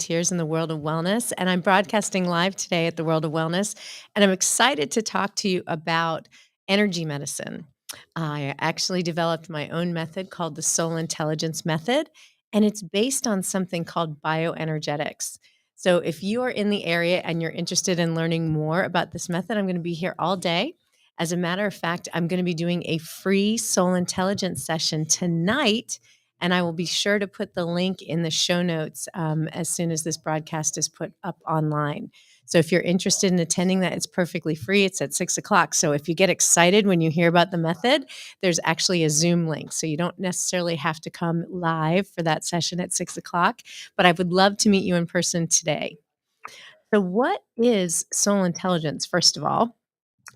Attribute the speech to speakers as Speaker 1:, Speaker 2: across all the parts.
Speaker 1: frontiers in the world of wellness, and I'm broadcasting live today at the World of Wellness, and I'm excited to talk to you about energy medicine. I actually developed my own method called the Soul Intelligence Method, and it's based on something called bioenergetics. So, if you are in the area and you're interested in learning more about this method, I'm going to be here all day. As a matter of fact, I'm going to be doing a free soul intelligence session tonight, and I will be sure to put the link in the show notes as soon as this broadcast is put up online. So if you're interested in attending that, it's perfectly free. It's at 6 o'clock. So if you get excited when you hear about the method, there's actually a Zoom link. So you don't necessarily have to come live for that session at 6 o'clock, but I would love to meet you in person today. So what is soul intelligence, first of all?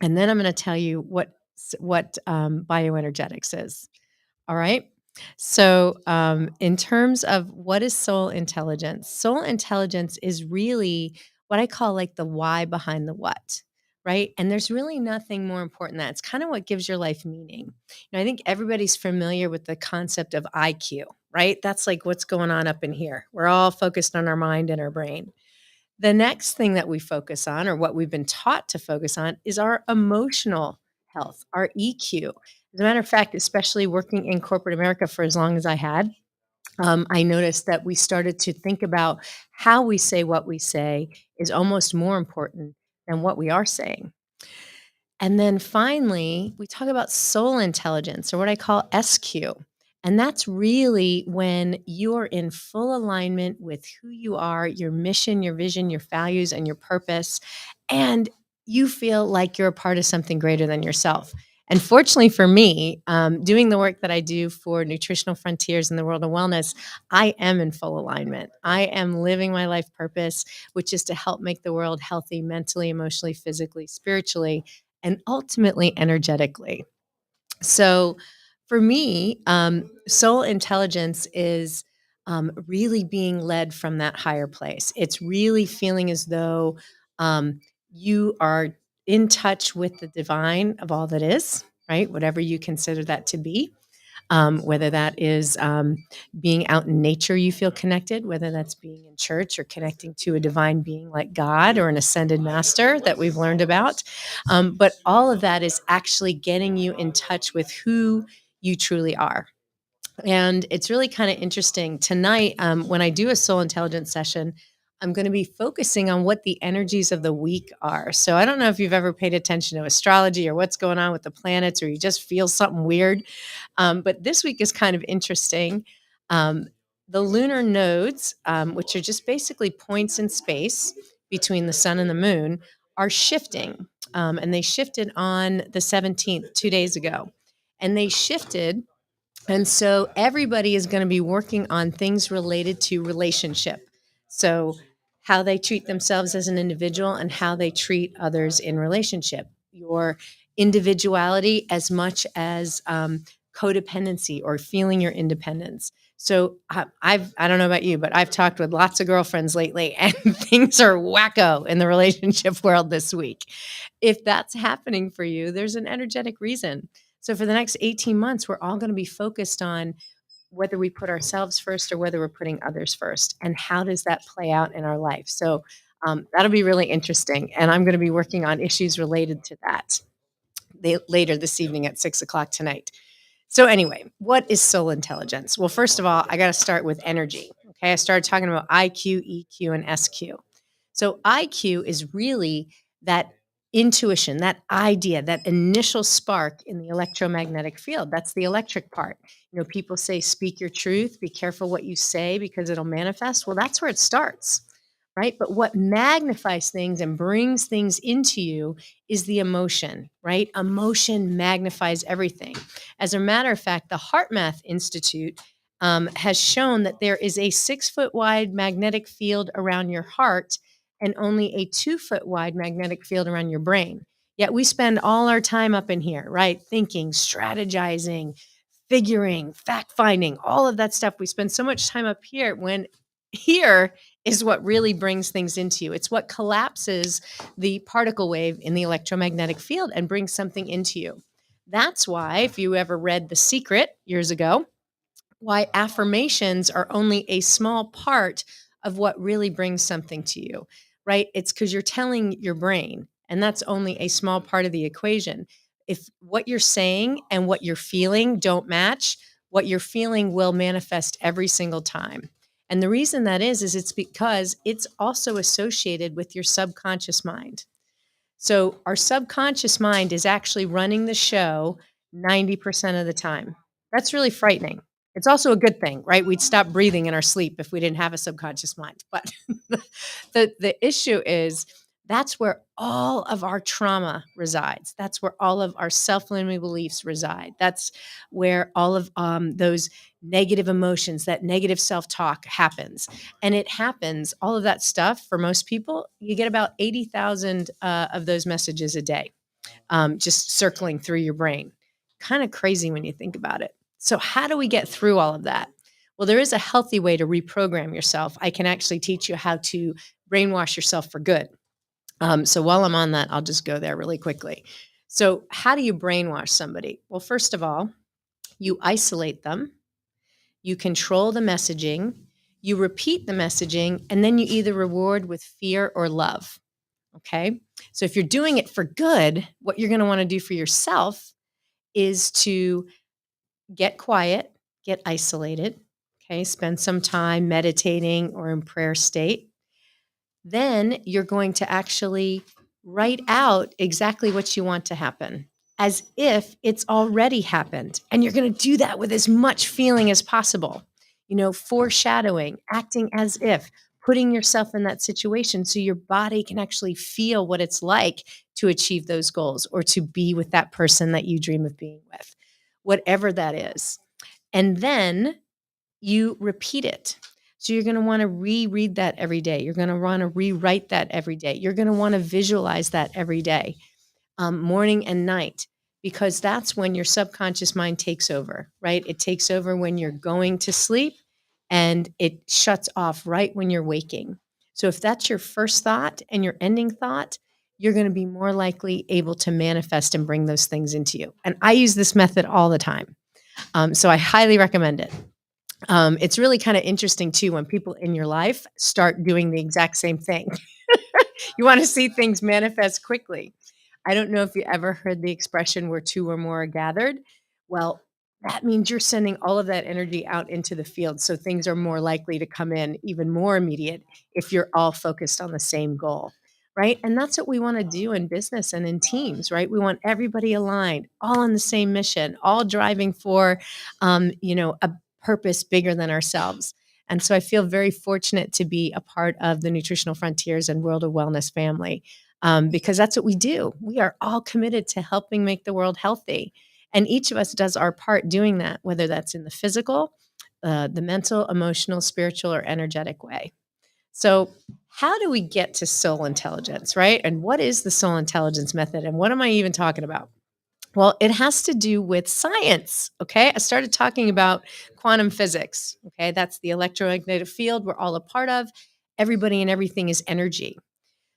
Speaker 1: And then I'm going to tell you what bioenergetics is. All right. So, in terms of what is soul intelligence is really what I call like the why behind the what, right? And there's really nothing more important than that. It's kind of what gives your life meaning. I think everybody's familiar with the concept of IQ, right? That's like what's going on up in here. We're all focused on our mind and our brain. The next thing that we focus on, or what we've been taught to focus on, is our emotional health, our EQ. As a matter of fact, especially working in corporate America for as long as I had, I noticed that we started to think about how we say what we say is almost more important than what we are saying. And then finally, we talk about soul intelligence, or what I call SQ. And that's really when you're in full alignment with who you are, your mission, your vision, your values, and your purpose. And you feel like you're a part of something greater than yourself. And fortunately for me, doing the work that I do for Nutritional Frontiers in the World of Wellness, I am in full alignment. I am living my life purpose, which is to help make the world healthy mentally, emotionally, physically, spiritually, and ultimately energetically. So for me, soul intelligence is really being led from that higher place. It's really feeling as though you are in touch with the divine of all that is, right? Whatever you consider that to be. Whether that is being out in nature, you feel connected, whether that's being in church or connecting to a divine being like God or an ascended master that we've learned about. But all of that is actually getting you in touch with who you truly are. And it's really kind of interesting. Tonight, when I do a soul intelligence session, I'm going to be focusing on what the energies of the week are. So I don't know if you've ever paid attention to astrology or what's going on with the planets, or you just feel something weird. But this week is kind of interesting. Um, the lunar nodes, which are just basically points in space between the sun and the moon, are shifting. And they shifted on the 17th, 2 days ago. And they shifted, and so everybody is going to be working on things related to relationship. So, how they treat themselves as an individual and how they treat others in relationship. Your individuality as much as codependency or feeling your independence. So I don't know about you, but I've talked with lots of girlfriends lately, and things are wacko in the relationship world this week. If that's happening for you, there's an energetic reason. So for the next 18 months, we're all going to be focused on whether we put ourselves first or whether we're putting others first, and how does that play out in our life. So that'll be really interesting. And I'm going to be working on issues related to that later this evening at 6 o'clock tonight. So anyway, what is soul intelligence? Well, first of all, I got to start with energy. Okay. I started talking about IQ, EQ, and SQ. So IQ is really that intuition, that idea, that initial spark in the electromagnetic field. That's the electric part. People say, speak your truth, be careful what you say because it'll manifest. Well, that's where it starts, right? But what magnifies things and brings things into you is the emotion, right? Emotion magnifies everything. As a matter of fact, the Heart Math Institute has shown that there is a 6-foot wide magnetic field around your heart and only a 2-foot wide magnetic field around your brain. Yet we spend all our time up in here, right? Thinking, strategizing, figuring, fact finding, all of that stuff. We spend so much time up here when here is what really brings things into you. It's what collapses the particle wave in the electromagnetic field and brings something into you. That's why, if you ever read The Secret years ago, why affirmations are only a small part of what really brings something to you, right? It's because you're telling your brain, and that's only a small part of the equation. If what you're saying and what you're feeling don't match, what you're feeling will manifest every single time. And the reason that is it's because it's also associated with your subconscious mind. So our subconscious mind is actually running the show 90% of the time. That's really frightening. It's also a good thing, right? We'd stop breathing in our sleep if we didn't have a subconscious mind. But the issue is that's where all of our trauma resides. That's where all of our self-limiting beliefs reside. That's where all of those negative emotions, that negative self-talk happens. And it happens, all of that stuff for most people, you get about 80,000 of those messages a day, just circling through your brain. Kind of crazy when you think about it. So, how do we get through all of that? Well, there is a healthy way to reprogram yourself. I can actually teach you how to brainwash yourself for good. So, while I'm on that, I'll just go there really quickly. So, how do you brainwash somebody? Well, first of all, you isolate them, you control the messaging, you repeat the messaging, and then you either reward with fear or love. Okay. So if you're doing it for good, what you're going to want to do for yourself is to get quiet, get isolated. Okay. Spend some time meditating or in prayer state. Then you're going to actually write out exactly what you want to happen as if it's already happened. And you're going to do that with as much feeling as possible, foreshadowing, acting as if, putting yourself in that situation so your body can actually feel what it's like to achieve those goals or to be with that person that you dream of being with, whatever that is. And then you repeat it. So you're going to want to reread that every day. You're going to want to rewrite that every day. You're going to want to visualize that every day, morning and night, because that's when your subconscious mind takes over, right? It takes over when you're going to sleep and it shuts off right when you're waking. So if that's your first thought and your ending thought, you're going to be more likely able to manifest and bring those things into you. And I use this method all the time. So I highly recommend it. It's really kind of interesting too when people in your life start doing the exact same thing. You want to see things manifest quickly. I don't know if you ever heard the expression where two or more are gathered. Well, that means you're sending all of that energy out into the field. So things are more likely to come in even more immediate if you're all focused on the same goal, right? And that's what we want to do in business and in teams, right? We want everybody aligned, all on the same mission, all driving for, a purpose bigger than ourselves. And so I feel very fortunate to be a part of the Nutritional Frontiers and World of Wellness family, because that's what we do. We are all committed to helping make the world healthy. And each of us does our part doing that, whether that's in the physical, the mental, emotional, spiritual, or energetic way. So, how do we get to soul intelligence, right? And what is the soul intelligence method? And what am I even talking about? Well, it has to do with science. Okay. I started talking about quantum physics. Okay. That's the electromagnetic field we're all a part of. Everybody and everything is energy.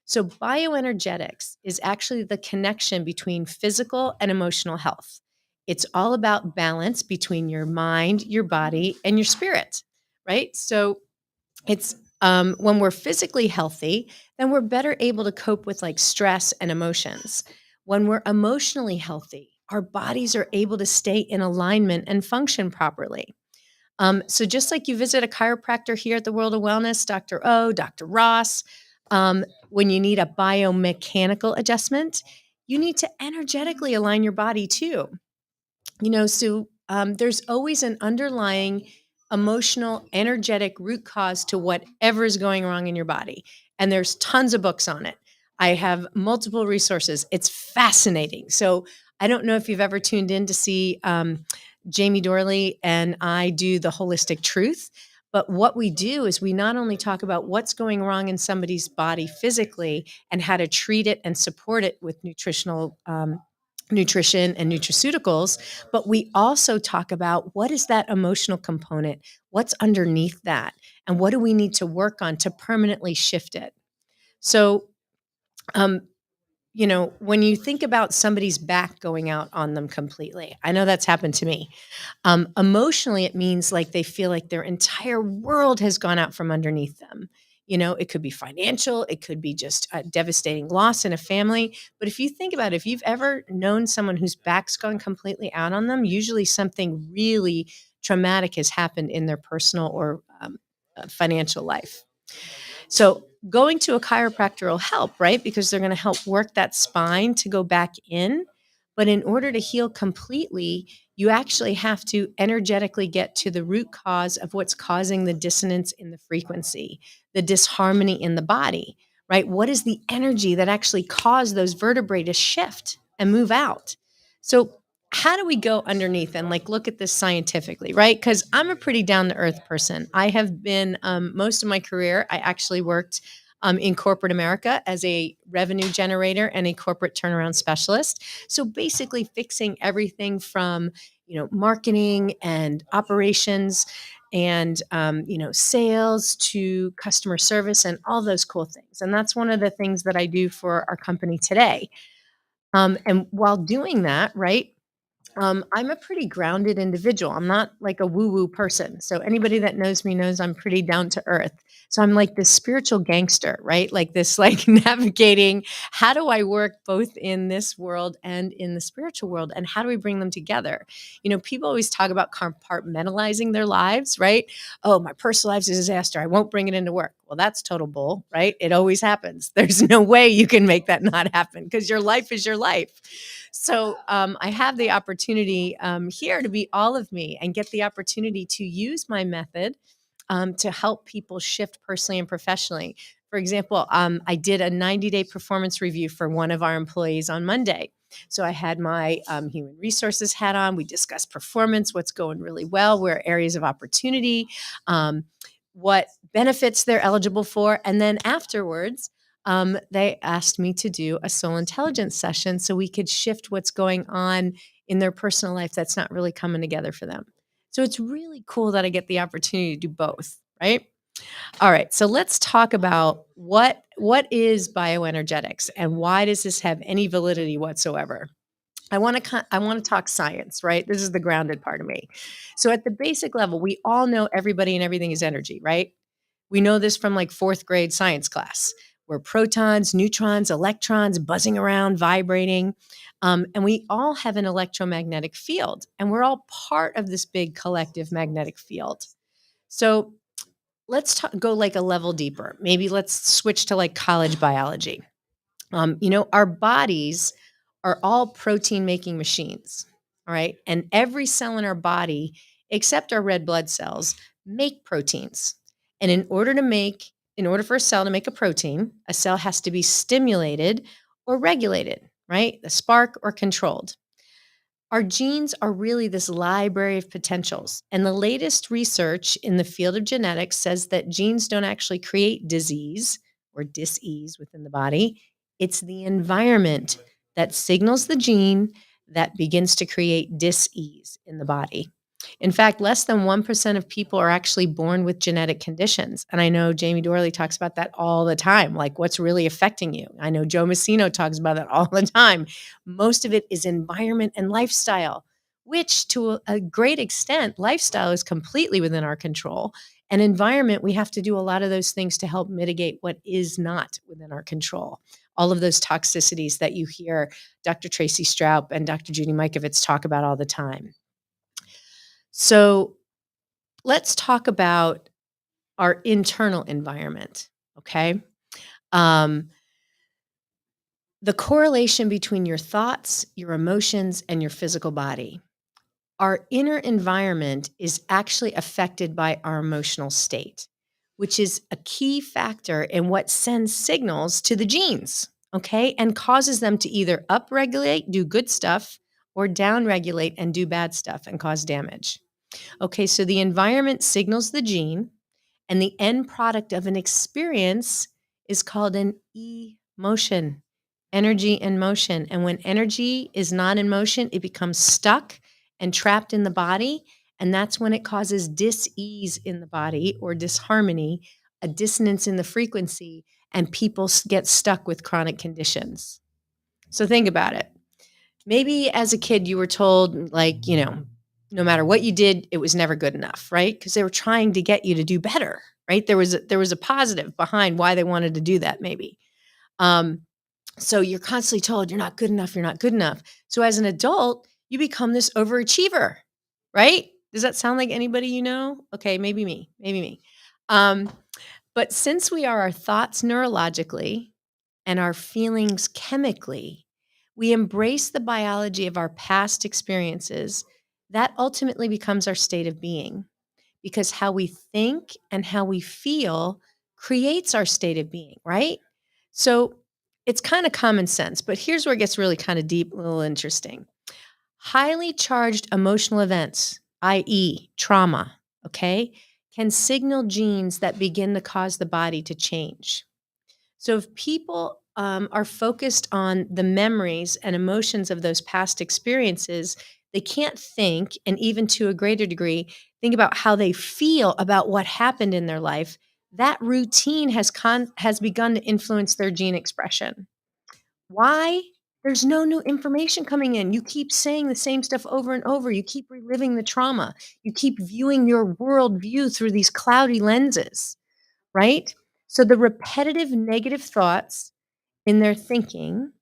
Speaker 1: So, bioenergetics is actually the connection between physical and emotional health. It's all about balance between your mind, your body, and your spirit, right? So, it's when we're physically healthy, then we're better able to cope with like stress and emotions. When we're emotionally healthy, our bodies are able to stay in alignment and function properly. So just like you visit a chiropractor here at the World of Wellness, Dr. O, Dr. Ross, when you need a biomechanical adjustment, you need to energetically align your body too. There's always an underlying emotional, energetic root cause to whatever is going wrong in your body. And there's tons of books on it. I have multiple resources. It's fascinating. So I don't know if you've ever tuned in to see Jamie Dorley and I do the holistic truth. But what we do is we not only talk about what's going wrong in somebody's body physically and how to treat it and support it with nutrition and nutraceuticals, but we also talk about what is that emotional component, what's underneath that, and what do we need to work on to permanently shift it. So, when you think about somebody's back going out on them completely, I know that's happened to me. Emotionally, it means like they feel like their entire world has gone out from underneath them. It could be financial, it could be just a devastating loss in a family. But if you think about it, if you've ever known someone whose back's gone completely out on them, usually something really traumatic has happened in their personal or financial life. So going to a chiropractor will help, right? Because they're going to help work that spine to go back in. But in order to heal completely, you actually have to energetically get to the root cause of what's causing the dissonance in the frequency, the disharmony in the body, right? What is the energy that actually caused those vertebrae to shift and move out? So how do we go underneath and like look at this scientifically, right? Because I'm a pretty down to earth person. I have been most of my career, I actually worked in corporate America as a revenue generator and a corporate turnaround specialist. So basically fixing everything from marketing and operations and sales to customer service and all those cool things. And that's one of the things that I do for our company today. And while doing that, right, I'm a pretty grounded individual. I'm not like a woo-woo person. So anybody that knows me knows I'm pretty down to earth. So I'm like this spiritual gangster, right? Like this, like navigating how do I work both in this world and in the spiritual world? And how do we bring them together? People always talk about compartmentalizing their lives, right? Oh, my personal life's a disaster. I won't bring it into work. Well, that's total bull, right? It always happens. There's no way you can make that not happen because your life is your life. So I have the opportunity here to be all of me and get the opportunity to use my method to help people shift personally and professionally. For example, I did a 90-day performance review for one of our employees on Monday. So I had my human resources hat on. We discussed performance, what's going really well, where areas of opportunity, what benefits they're eligible for. And then afterwards, they asked me to do a soul intelligence session so we could shift what's going on in their personal life that's not really coming together for them. So it's really cool that I get the opportunity to do both, right? All right, so let's talk about what is bioenergetics and why does this have any validity whatsoever? I want to talk science, right? This is the grounded part of me. So at the basic level, we all know everybody and everything is energy, right? We know this from like fourth grade science class, where protons, neutrons, electrons buzzing around, vibrating. And we all have an electromagnetic field, and we're all part of this big collective magnetic field. So go like a level deeper. Maybe let's switch to like college biology. Our bodies are all protein making machines. All right. And every cell in our body, except our red blood cells, make proteins. And in order for a cell to make a protein, a cell has to be stimulated or regulated, right? The spark or controlled. Our genes are really this library of potentials. And the latest research in the field of genetics says that genes don't actually create disease or dis-ease within the body. It's the environment that signals the gene that begins to create dis-ease in the body. In fact, less than 1% of people are actually born with genetic conditions. And I know Jamie Dorley talks about that all the time, like what's really affecting you. I know Joe Messino talks about that all the time. Most of it is environment and lifestyle, which to a great extent, lifestyle is completely within our control. And environment, we have to do a lot of those things to help mitigate what is not within our control. All of those toxicities that you hear Dr. Tracy Straub and Dr. Judy Mikovits talk about all the time. So let's talk about our internal environment, okay? The correlation between your thoughts, your emotions, and your physical body. Our inner environment is actually affected by our emotional state, which is a key factor in what sends signals to the genes, okay? And causes them to either upregulate, do good stuff, or downregulate and do bad stuff and cause damage. Okay, so the environment signals the gene, and the end product of an experience is called an emotion, energy in motion. And when energy is not in motion, it becomes stuck and trapped in the body. And that's when it causes dis-ease in the body or disharmony, a dissonance in the frequency, and people get stuck with chronic conditions. So think about it. Maybe as a kid, you were told, like, no matter what you did, it was never good enough, right? Because they were trying to get you to do better, right? There was a positive behind why they wanted to do that, maybe. Um, so you're constantly told you're not good enough, you're not good enough. So as an adult, you become this overachiever, right? Does that sound like anybody you know? Okay, maybe me, maybe me. Um, but since we are our thoughts neurologically and our feelings chemically, we embrace the biology of our past experiences. That ultimately becomes our state of being because how we think and how we feel creates our state of being, right? So it's kind of common sense, but here's where it gets really kind of deep, a little interesting. Highly charged emotional events, i.e., trauma, okay, can signal genes that begin to cause the body to change. So if people are focused on the memories and emotions of those past experiences, they can't think, and even to a greater degree, think about how they feel about what happened in their life. That routine has begun to influence their gene expression. Why? There's no new information coming in. You keep saying the same stuff over and over. You keep reliving the trauma. You keep viewing your world view through these cloudy lenses, right? So the repetitive negative thoughts in their thinking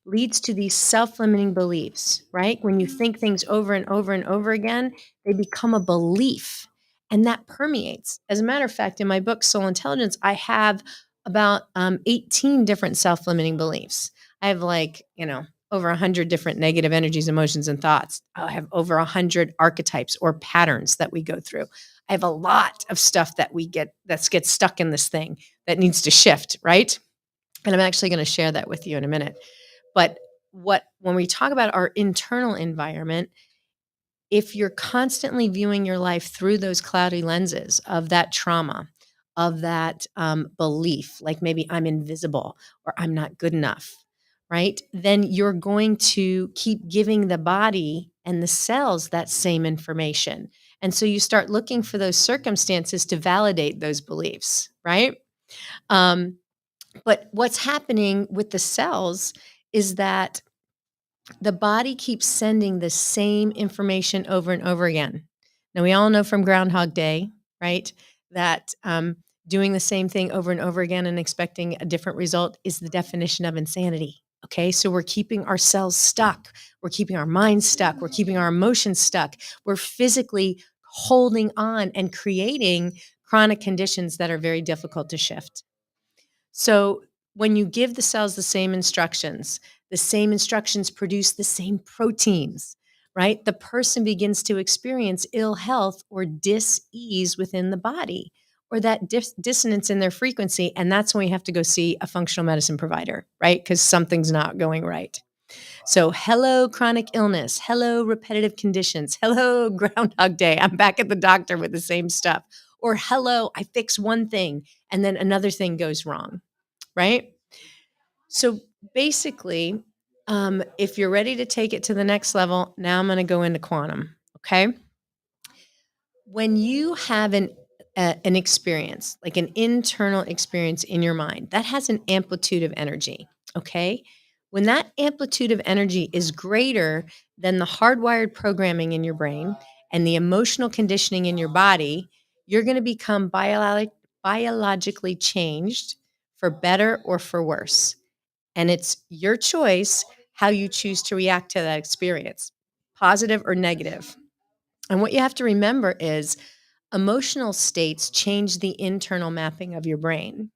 Speaker 1: leads to these self-limiting beliefs, right? When you think things over and over and over again, they become a belief and that permeates. As a matter of fact, in my book, Soul Intelligence, I have about 18 different self-limiting beliefs. I have over 100 different negative energies, emotions, and thoughts. I have over 100 archetypes or patterns that we go through. I have a lot of stuff that gets stuck in this thing that needs to shift, right? And I'm actually going to share that with you in a minute. But when we talk about our internal environment, if you're constantly viewing your life through those cloudy lenses of that trauma, of that belief, like maybe I'm invisible or I'm not good enough, right? Then you're going to keep giving the body and the cells that same information. And so you start looking for those circumstances to validate those beliefs, right? Um, but what's happening with the cells is that the body keeps sending the same information over and over again. Now, we all know from Groundhog Day, right, that doing the same thing over and over again and expecting a different result is the definition of insanity. Okay, so we're keeping our cells stuck. We're keeping our minds stuck. We're keeping our emotions stuck. We're physically holding on and creating chronic conditions that are very difficult to shift. So when you give the cells the same instructions produce the same proteins, right? The person begins to experience ill health or dis-ease within the body or that dissonance in their frequency. And that's when we have to go see a functional medicine provider, right? Because something's not going right. So, hello, chronic illness. Hello, repetitive conditions. Hello, Groundhog Day. I'm back at the doctor with the same stuff. Or, hello, I fix one thing and then another thing goes wrong, right? So, basically, if you're ready to take it to the next level, now I'm going to go into quantum, okay? When you have an experience, like an internal experience in your mind, that has an amplitude of energy, okay? When that amplitude of energy is greater than the hardwired programming in your brain and the emotional conditioning in your body, you're going to become biologically changed for better or for worse. And it's your choice how you choose to react to that experience, positive or negative. And what you have to remember is emotional states change the internal mapping of your brain.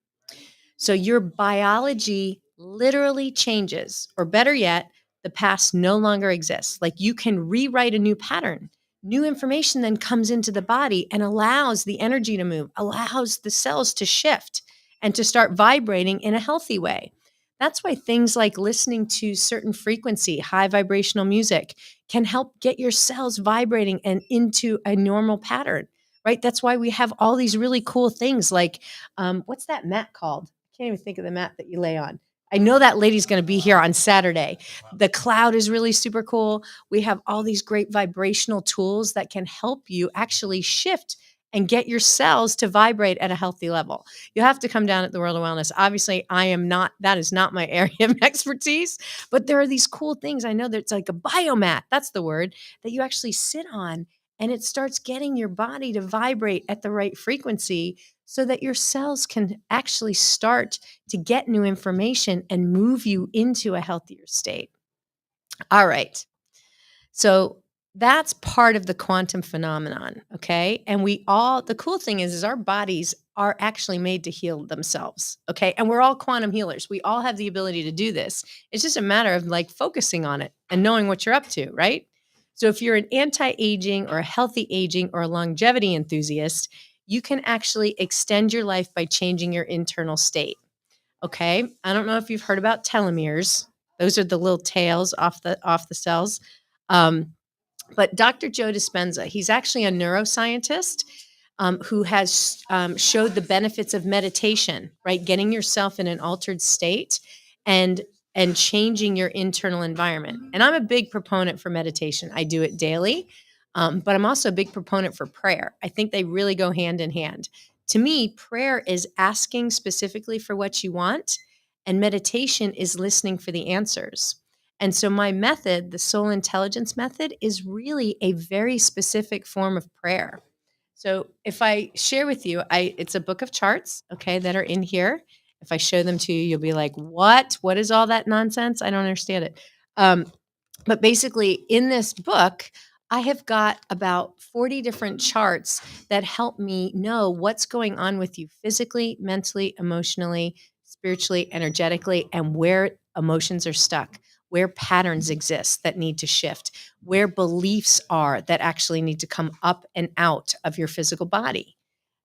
Speaker 1: So your biology literally changes, or better yet, the past no longer exists. Like you can rewrite a new pattern. New information then comes into the body and allows the energy to move, allows the cells to shift and to start vibrating in a healthy way. That's why things like listening to certain frequency, high vibrational music can help get your cells vibrating and into a normal pattern, right? That's why we have all these really cool things like, what's that mat called? Can't even think of the mat that you lay on. I know that lady's going to be here on Saturday. The cloud is really super cool. We have all these great vibrational tools that can help you actually shift and get your cells to vibrate at a healthy level. You have to come down at the World of Wellness. Obviously, that is not my area of expertise, but there are these cool things. I know that it's like a biomat, that's the word, that you actually sit on, and it starts getting your body to vibrate at the right frequency so that your cells can actually start to get new information and move you into a healthier state. All right. So that's part of the quantum phenomenon, okay? And the cool thing is our bodies are actually made to heal themselves, okay? And we're all quantum healers. We all have the ability to do this. It's just a matter of like focusing on it and knowing what you're up to, right? So if you're an anti-aging or a healthy aging or a longevity enthusiast, you can actually extend your life by changing your internal state. Okay. I don't know if you've heard about telomeres. Those are the little tails off the cells. Um, but Dr. Joe Dispenza, he's actually a neuroscientist who has showed the benefits of meditation, right? Getting yourself in an altered state and changing your internal environment. And I'm a big proponent for meditation. I do it daily, but I'm also a big proponent for prayer. I think they really go hand in hand. To me, prayer is asking specifically for what you want, and meditation is listening for the answers. And so my method, the soul intelligence method, is really a very specific form of prayer. So if I share with you, it's a book of charts, okay, that are in here. If I show them to you, you'll be like, what? What is all that nonsense? I don't understand it. But basically, in this book, I have got about 40 different charts that help me know what's going on with you physically, mentally, emotionally, spiritually, energetically, and where emotions are stuck, where patterns exist that need to shift, where beliefs are that actually need to come up and out of your physical body.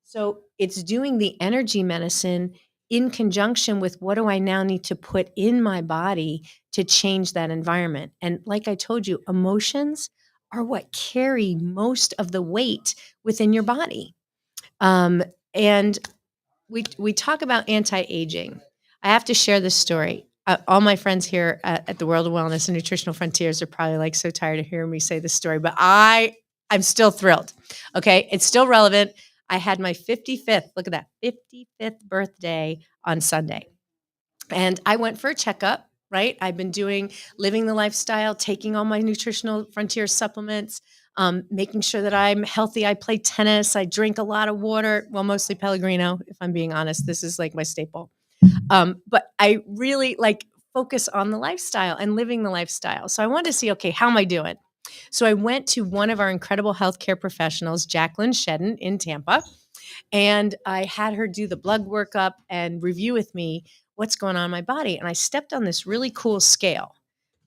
Speaker 1: So it's doing the energy medicine in conjunction with what do I now need to put in my body to change that environment. And like I told you, emotions are what carry most of the weight within your body. And we talk about anti-aging. I have to share this story. All my friends here at the World of Wellness and Nutritional Frontiers are probably like so tired of hearing me say this story, but I'm still thrilled. Okay, it's still relevant. I had my 55th, look at that, 55th birthday on Sunday. And I went for a checkup, right? I've been living the lifestyle, taking all my nutritional frontier supplements, making sure that I'm healthy. I play tennis. I drink a lot of water. Well, mostly Pellegrino, if I'm being honest. This is like my staple. But I really like focus on the lifestyle and living the lifestyle. So I wanted to see, okay, how am I doing? So I went to one of our incredible healthcare professionals, Jacqueline Shedden in Tampa, and I had her do the blood workup and review with me what's going on in my body. And I stepped on this really cool scale.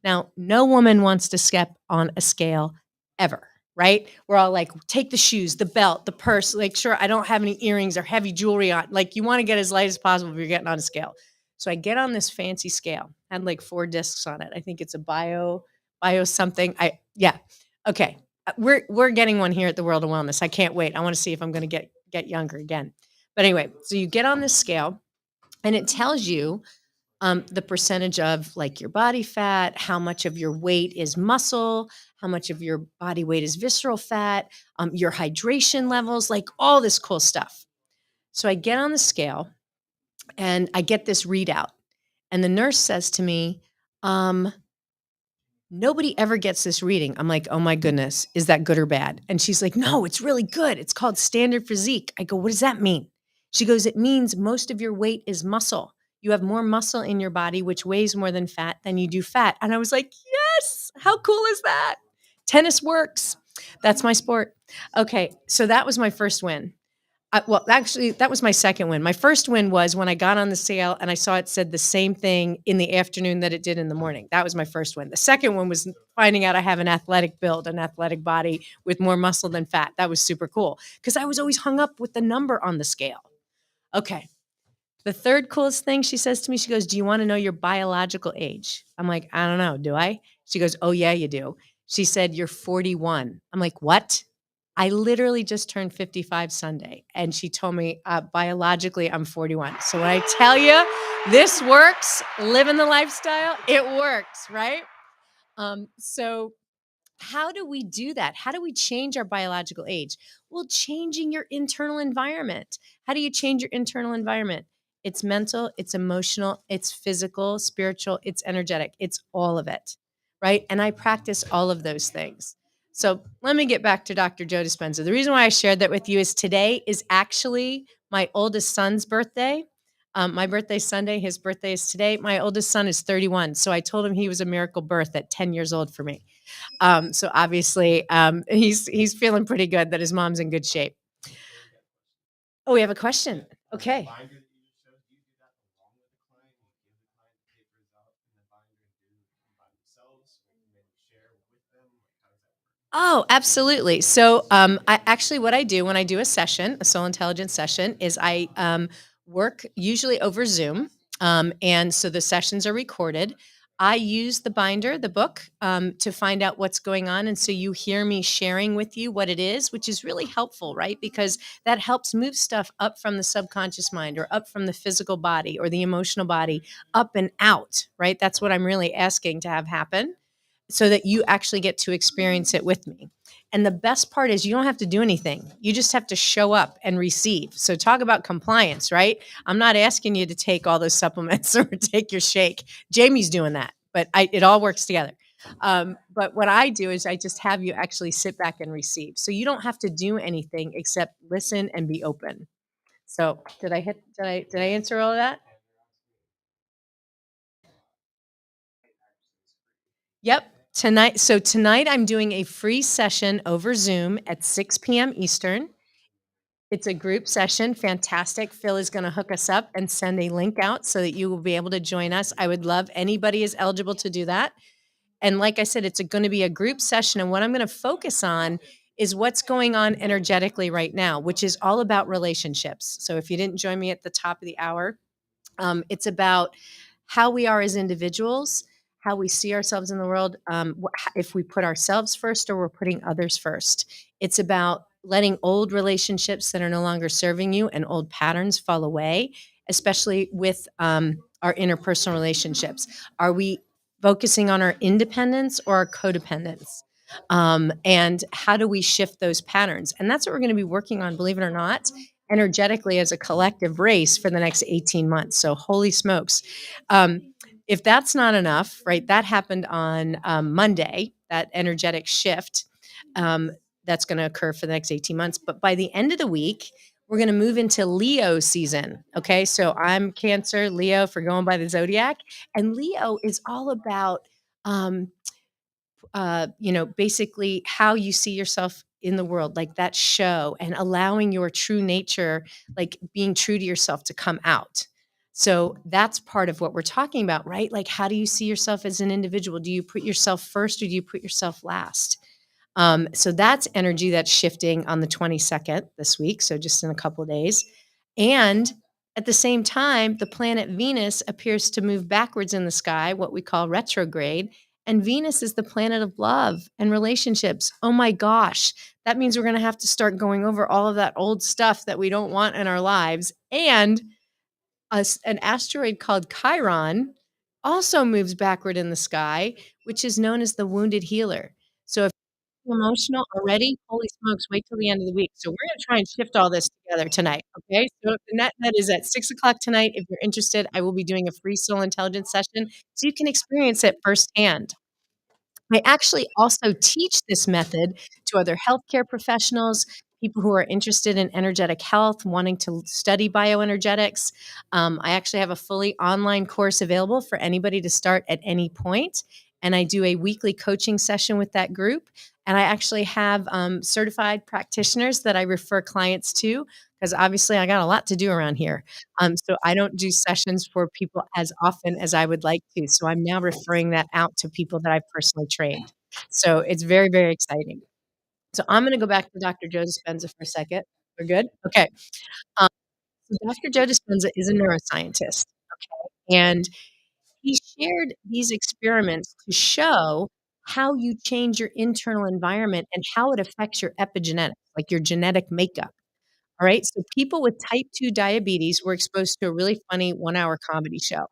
Speaker 1: Now, no woman wants to step on a scale ever, right? We're all like, take the shoes, the belt, the purse, like, sure, I don't have any earrings or heavy jewelry on. Like, you want to get as light as possible if you're getting on a scale. So I get on this fancy scale, had like 4 discs on it. I think it's a bio something. Yeah. Okay. We're getting one here at the World of Wellness. I can't wait. I want to see if I'm going to get younger again. But anyway, so you get on this scale and it tells you the percentage of like your body fat, how much of your weight is muscle, how much of your body weight is visceral fat, your hydration levels, like all this cool stuff. So I get on the scale and I get this readout. And the nurse says to me, nobody ever gets this reading. I'm like, oh my goodness, is that good or bad? And she's like, no, it's really good. It's called standard physique. I go, what does that mean? She goes, it means most of your weight is muscle. You have more muscle in your body, which weighs more than fat than you do fat. And I was like, yes, how cool is that? Tennis works. That's my sport. Okay, so that was my first win. Well, actually, that was my second win. My first win was when I got on the scale and I saw it said the same thing in the afternoon that it did in the morning. That was my first win. The second one was finding out I have an athletic build, an athletic body with more muscle than fat. That was super cool because I was always hung up with the number on the scale. Okay. The third coolest thing she says to me, she goes, do you want to know your biological age? I'm like, I don't know. Do I? She goes, oh, yeah, you do. She said, you're 41. I'm like, what? I literally just turned 55 Sunday. And she told me biologically I'm 41. So when I tell you this works, living the lifestyle, it works, right? So how do we do that? How do we change our biological age? Well, changing your internal environment. How do you change your internal environment? It's mental, it's emotional, it's physical, spiritual, it's energetic. It's all of it, right? And I practice all of those things. So let me get back to Dr. Joe Dispenza. The reason why I shared that with you is today is actually my oldest son's birthday. My birthday's Sunday. His birthday is today. My oldest son is 31. So I told him he was a miracle birth at 10 years old for me. So obviously, he's feeling pretty good that his mom's in good shape. Oh, we have a question. Okay. Oh, absolutely. So, I actually what I do when I do a session, a soul intelligence session, is I work usually over Zoom, and so the sessions are recorded. I use the binder, the book, to find out what's going on, and so you hear me sharing with you what it is, which is really helpful, right? Because that helps move stuff up from the subconscious mind, or up from the physical body, or the emotional body, up and out, right? That's what I'm really asking to have happen so that you actually get to experience it with me. And the best part is you don't have to do anything. You just have to show up and receive. So talk about compliance, right? I'm not asking you to take all those supplements or take your shake. Jamie's doing that, but it all works together. But what I do is I just have you actually sit back and receive. So you don't have to do anything except listen and be open. So did I answer all of that? Yep. Tonight I'm doing a free session over Zoom at 6 p.m. Eastern. It's a group session, fantastic. Phil is gonna hook us up and send a link out so that you will be able to join us. I would love anybody is eligible to do that. And like I said, it's gonna be a group session, and what I'm gonna focus on is what's going on energetically right now, which is all about relationships. So if you didn't join me at the top of the hour, it's about how we are as individuals, how we see ourselves in the world, if we put ourselves first or we're putting others first. It's about letting old relationships that are no longer serving you and old patterns fall away, especially with our interpersonal relationships. Are we focusing on our independence or our codependence? And how do we shift those patterns? And that's what we're going to be working on, believe it or not, energetically as a collective race for the next 18 months. So, holy smokes. If that's not enough, right, that happened on Monday, that energetic shift um, that's going to occur for the next 18 months. But by the end of the week, we're going to move into Leo season. Okay. So I'm Cancer, Leo for going by the zodiac. And Leo is all about um, basically how you see yourself in the world, like that show, and allowing your true nature, like being true to yourself to come out. So that's part of what we're talking about, right? Like, how do you see yourself as an individual? Do you put yourself first or do you put yourself last? So that's energy that's shifting on the 22nd this week. So just in a couple of days. And at the same time, the planet Venus appears to move backwards in the sky, what we call retrograde. And Venus is the planet of love and relationships. Oh my gosh. That means we're going to have to start going over all of that old stuff that we don't want in our lives. And an asteroid called Chiron also moves backward in the sky, which is known as the wounded healer. So if emotional already? Holy smokes, wait till the end of the week. So we're gonna try and shift all this together tonight, okay? So the net is at 6 o'clock tonight. If you're interested, I will be doing a free soul intelligence session so you can experience it firsthand. I actually also teach this method to other healthcare professionals, people who are interested in energetic health, wanting to study bioenergetics. I actually have a fully online course available for anybody to start at any point, and I do a weekly coaching session with that group. And I actually have certified practitioners that I refer clients to because obviously I got a lot to do around here. So I don't do sessions for people as often as I would like to. So I'm now referring that out to people that I've personally trained. So it's very, very exciting. So I'm going to go back to Dr. Joe Dispenza for a second. We're good? Okay. Um, so Dr. Joe Dispenza is a neuroscientist, and he shared these experiments to show how you change your internal environment and how it affects your epigenetics, like your genetic makeup. All right. So people with type 2 diabetes were exposed to a really funny 1 hour comedy show.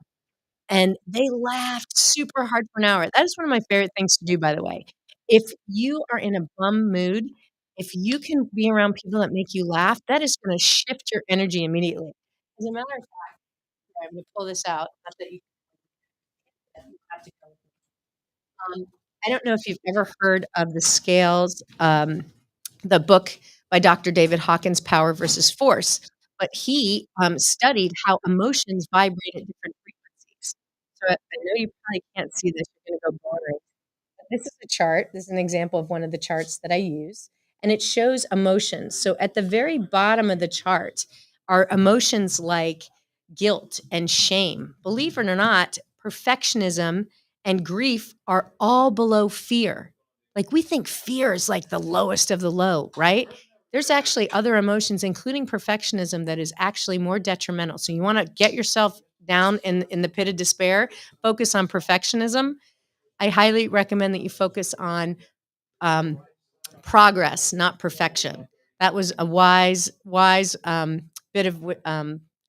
Speaker 1: And they laughed super hard for an hour. That is one of my favorite things to do, by the way. If you are in a bum mood, if you can be around people that make you laugh, that is gonna shift your energy immediately. As a matter of fact, I'm gonna pull this out, not that you have to go. Um, I don't know if you've ever heard of the scales, the book by Dr. David Hawkins, Power versus Force, but he, studied how emotions vibrate at different frequencies. So I know you probably can't see this, you're gonna go boring. This is a chart. This is an example of one of the charts that I use, and it shows emotions. So at the very bottom of the chart are emotions like guilt and shame. Believe it or not, perfectionism and grief are all below fear. Like we think fear is like the lowest of the low, right? There's actually other emotions, including perfectionism, that is actually more detrimental. So you want to get yourself down in the pit of despair, focus on perfectionism. I highly recommend that you focus on um, progress, not perfection. That was a wise bit of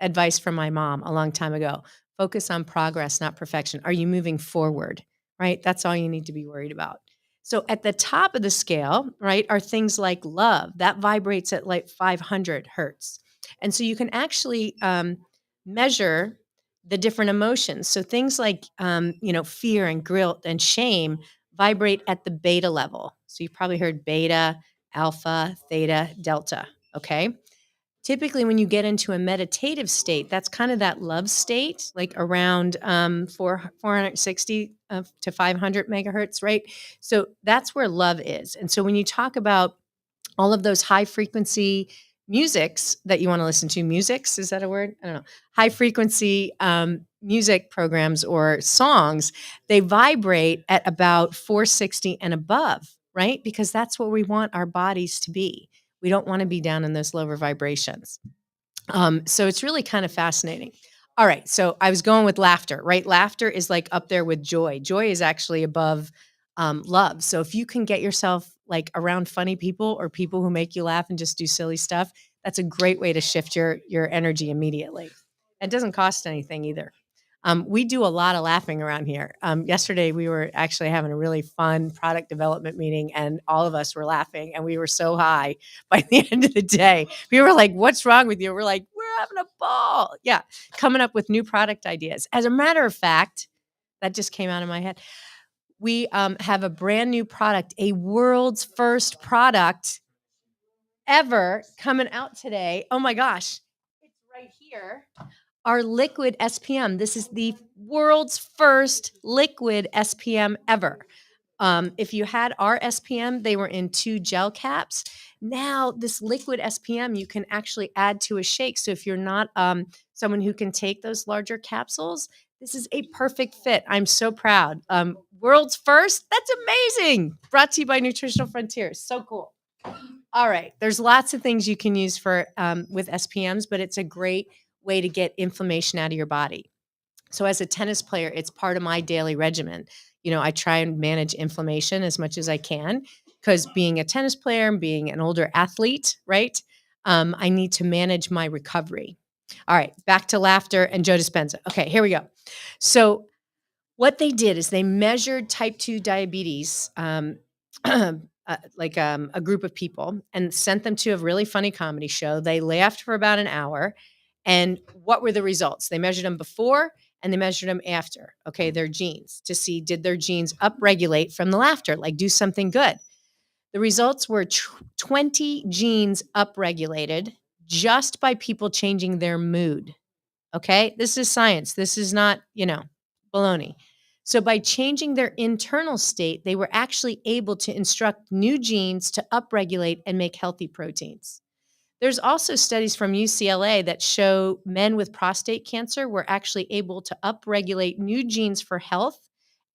Speaker 1: advice from my mom a long time ago. Focus on progress, not perfection. Are you moving forward? Right? That's all you need to be worried about. So at the top of the scale, right, are things like love that vibrates at like 500 hertz. And so you can actually measure the different emotions. So things like, fear and guilt and shame vibrate at the beta level. So you've probably heard beta, alpha, theta, delta. Okay. Typically, when you get into a meditative state, that's kind of that love state, like around 460 to 500 megahertz, right? So that's where love is. And so when you talk about all of those high frequency musics that you want to listen to, musics, is that a word? I don't know. High frequency music programs or songs, they vibrate at about 460 and above, right? Because that's what we want our bodies to be. We don't want to be down in those lower vibrations. So it's really kind of fascinating. All right. So I was going with laughter, right? Laughter is like up there with joy. Joy is actually above love. So if you can get yourself like around funny people or people who make you laugh and just do silly stuff, that's a great way to shift your energy immediately. It doesn't cost anything either. We do a lot of laughing around here. Yesterday, we were actually having a really fun product development meeting, and all of us were laughing, and we were so high by the end of the day. We were like, "What's wrong with you?" We're like, "We're having a ball." Yeah, coming up with new product ideas. As a matter of fact, that just came out of my head. We have a brand new product, a world's first product ever coming out today. Oh my gosh, it's right here. Our liquid SPM. This is the world's first liquid SPM ever. If you had our SPM, they were in 2 gel caps. Now, this liquid SPM you can actually add to a shake. So if you're not someone who can take those larger capsules, this is a perfect fit. I'm so proud. World's first. That's amazing. Brought to you by Nutritional Frontiers. So cool. All right. There's lots of things you can use for with SPMs, but it's a great way to get inflammation out of your body. So as a tennis player, it's part of my daily regimen. I try and manage inflammation as much as I can because being a tennis player and being an older athlete, right? I need to manage my recovery. All right, back to laughter and Joe Dispenza. Okay, here we go. So what they did is they measured type 2 diabetes, a group of people, and sent them to a really funny comedy show. They laughed for about an hour. And what were the results? They measured them before and they measured them after, okay, their genes to see did their genes upregulate from the laughter, like do something good. The results were 20 genes upregulated just by people changing their mood. Okay. This is science. This is not, baloney. So by changing their internal state, they were actually able to instruct new genes to upregulate and make healthy proteins. There's also studies from UCLA that show men with prostate cancer were actually able to upregulate new genes for health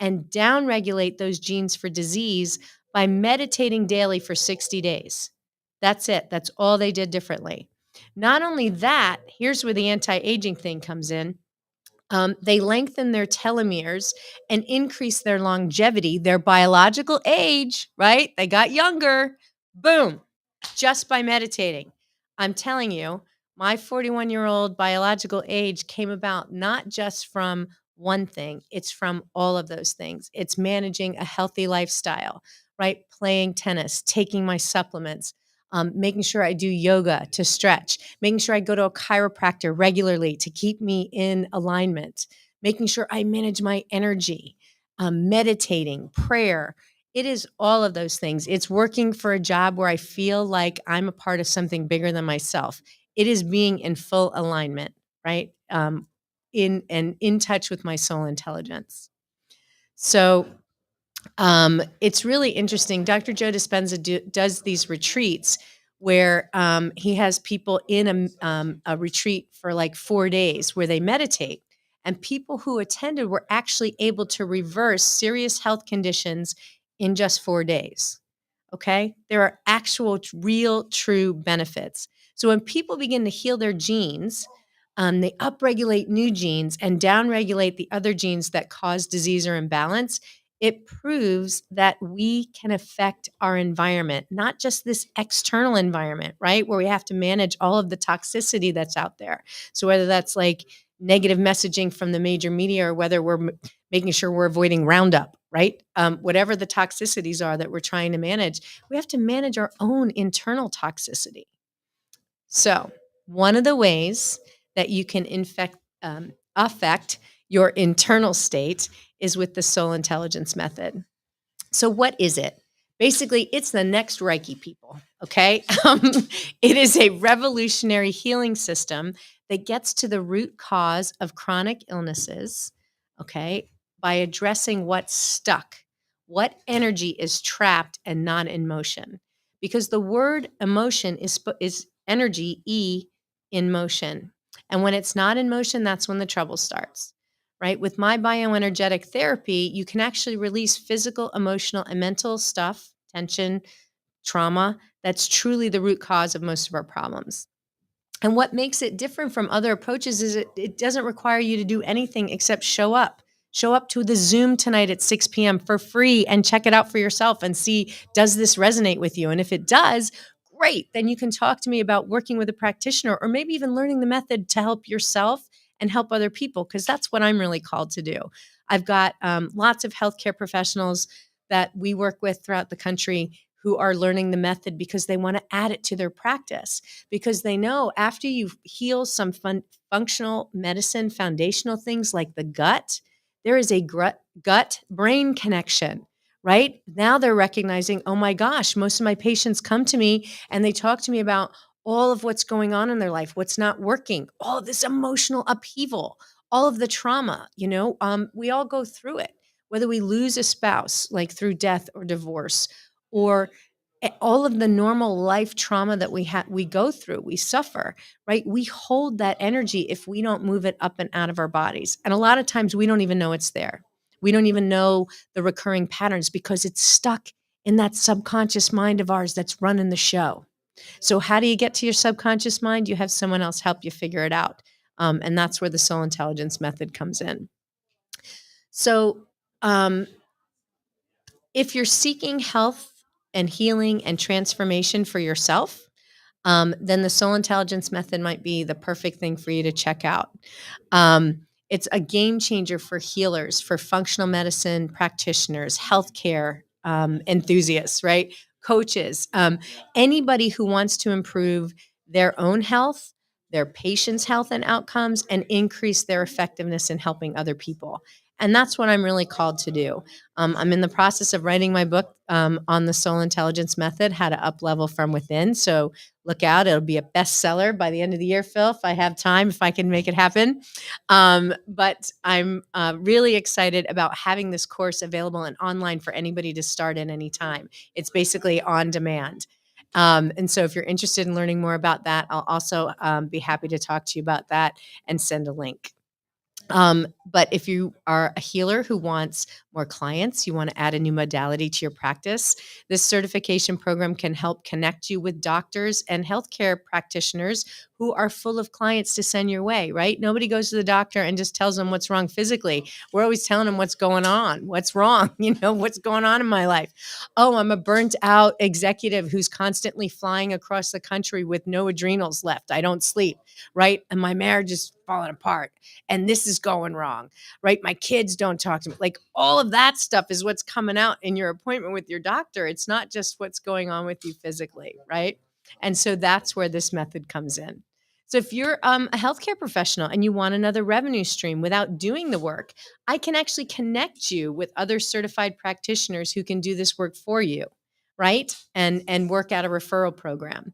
Speaker 1: and downregulate those genes for disease by meditating daily for 60 days. That's it. That's all they did differently. Not only that, here's where the anti-aging thing comes in. They lengthen their telomeres and increase their longevity, their biological age, right? They got younger. Boom, just by meditating. I'm telling you, my 41-year-old biological age came about not just from one thing, it's from all of those things. It's managing a healthy lifestyle, right? Playing tennis, taking my supplements, making sure I do yoga to stretch, making sure I go to a chiropractor regularly to keep me in alignment, making sure I manage my energy, meditating, prayer. It is all of those things. It's working for a job where I feel like I'm a part of something bigger than myself. It is being in full alignment, right? In touch with my soul intelligence. So it's really interesting. Dr. Joe Dispenza does these retreats where he has people in a retreat for like 4 days where they meditate. And people who attended were actually able to reverse serious health conditions in just 4 days. Okay. There are actual, real, true benefits. So when people begin to heal their genes, they upregulate new genes and downregulate the other genes that cause disease or imbalance. It proves that we can affect our environment, not just this external environment, right? Where we have to manage all of the toxicity that's out there. So whether that's like negative messaging from the major media or whether we're making sure we're avoiding Roundup, right? Whatever the toxicities are that we're trying to manage, we have to manage our own internal toxicity. So, one of the ways that you can affect your internal state is with the soul intelligence method. So, what is it? Basically, it's the next Reiki, people. Okay. It is a revolutionary healing system that gets to the root cause of chronic illnesses. Okay. By addressing what's stuck, what energy is trapped and not in motion. Because the word emotion is energy, in motion. And when it's not in motion, that's when the trouble starts. Right? With my bioenergetic therapy, you can actually release physical, emotional, and mental stuff, tension, trauma, that's truly the root cause of most of our problems. And what makes it different from other approaches is it doesn't require you to do anything except show up. Show up to the Zoom tonight at 6 p.m. for free and check it out for yourself and see, does this resonate with you? And if it does, great. Then you can talk to me about working with a practitioner or maybe even learning the method to help yourself and help other people, because that's what I'm really called to do. I've got lots of healthcare professionals that we work with throughout the country who are learning the method because they want to add it to their practice, because they know after you heal some functional medicine, foundational things like the gut, there is a gut brain connection, right? Now they're recognizing, oh my gosh, most of my patients come to me and they talk to me about all of what's going on in their life, what's not working, all of this emotional upheaval, all of the trauma, we all go through it, whether we lose a spouse, like through death or divorce, or all of the normal life trauma that we go through, we suffer, right? We hold that energy if we don't move it up and out of our bodies. And a lot of times we don't even know it's there. We don't even know the recurring patterns because it's stuck in that subconscious mind of ours that's running the show. So how do you get to your subconscious mind? You have someone else help you figure it out. And that's where the soul intelligence method comes in. So if you're seeking health and healing and transformation for yourself, then the soul intelligence method might be the perfect thing for you to check out. It's a game changer for healers, for functional medicine practitioners, healthcare enthusiasts, right? Coaches, anybody who wants to improve their own health, their patients' health and outcomes, and increase their effectiveness in helping other people. And that's what I'm really called to do. I'm in the process of writing my book on the soul intelligence method, how to up level from within. So look out. It'll be a bestseller by the end of the year, Phil, if I have time, if I can make it happen. But I'm really excited about having this course available and online for anybody to start at any time. It's basically on demand. And so if you're interested in learning more about that, I'll also be happy to talk to you about that and send a link. But if you are a healer who wants more clients, you want to add a new modality to your practice, this certification program can help connect you with doctors and healthcare practitioners who are full of clients to send your way, right? Nobody goes to the doctor and just tells them what's wrong physically. We're always telling them what's going on, what's wrong, what's going on in my life. Oh, I'm a burnt out executive who's constantly flying across the country with no adrenals left. I don't sleep, right? And my marriage is falling apart and this is going wrong, right? My kids don't talk to me. Like all of that stuff is what's coming out in your appointment with your doctor. It's not just what's going on with you physically, right? And so that's where this method comes in. So if you're a healthcare professional and you want another revenue stream without doing the work, I can actually connect you with other certified practitioners who can do this work for you, right? And work out a referral program.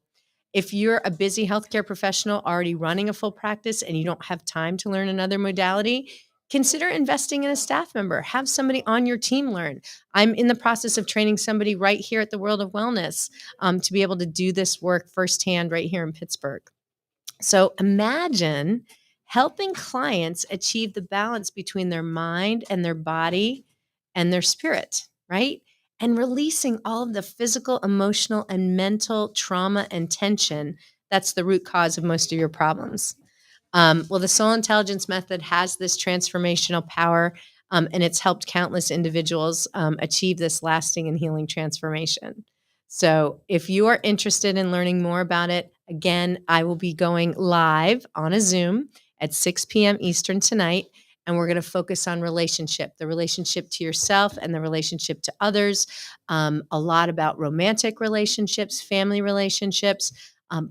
Speaker 1: If you're a busy healthcare professional already running a full practice and you don't have time to learn another modality, consider investing in a staff member. Have somebody on your team learn. I'm in the process of training somebody right here at the World of Wellness to be able to do this work firsthand right here in Pittsburgh. So imagine helping clients achieve the balance between their mind and their body and their spirit, right? And releasing all of the physical, emotional, and mental trauma and tension that's the root cause of most of your problems. Well, the soul intelligence method has this transformational power, and it's helped countless individuals achieve this lasting and healing transformation. So, if you are interested in learning more about it, again, I will be going live on a Zoom at 6 p.m. Eastern tonight, and we're going to focus on relationship, the relationship to yourself and the relationship to others, a lot about romantic relationships, family relationships,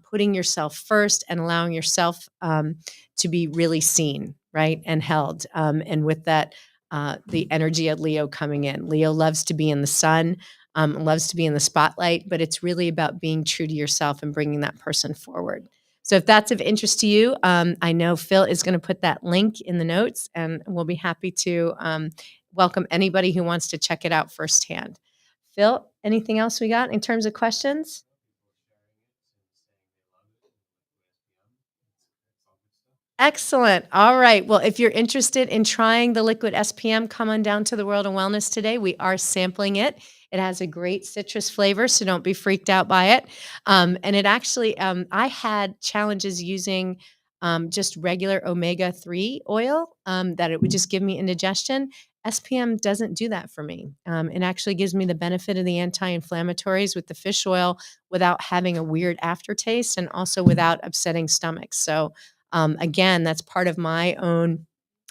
Speaker 1: putting yourself first and allowing yourself to be really seen, right, and held. And with that, the energy of Leo coming in. Leo loves to be in the sun, loves to be in the spotlight, but it's really about being true to yourself and bringing that person forward. So if that's of interest to you, I know Phil is going to put that link in the notes, and we'll be happy to welcome anybody who wants to check it out firsthand. Phil, anything else we got in terms of questions? Excellent. All right. Well, if you're interested in trying the liquid SPM, come on down to the World of Wellness today. We are sampling it. It has a great citrus flavor, so don't be freaked out by it. And it actually, I had challenges using just regular omega-3 oil that it would just give me indigestion. SPM doesn't do that for me. It actually gives me the benefit of the anti-inflammatories with the fish oil without having a weird aftertaste and also without upsetting stomachs. So again, that's part of my own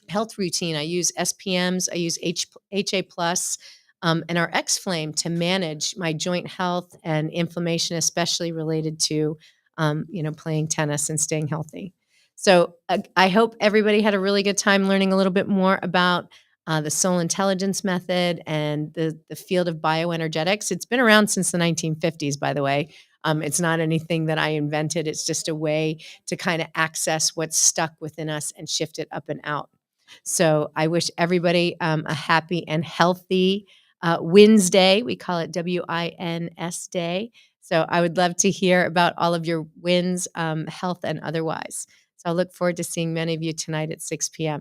Speaker 1: health routine. I use SPMs, I use HA plus, and our X Flame to manage my joint health and inflammation, especially related to, playing tennis and staying healthy. So I hope everybody had a really good time learning a little bit more about the soul intelligence method and the field of bioenergetics. It's been around since the 1950s, by the way. It's not anything that I invented. It's just a way to kind of access what's stuck within us and shift it up and out. So I wish everybody a happy and healthy Wednesday. We call it WINS Day. So I would love to hear about all of your wins, health and otherwise. So I look forward to seeing many of you tonight at 6 p.m.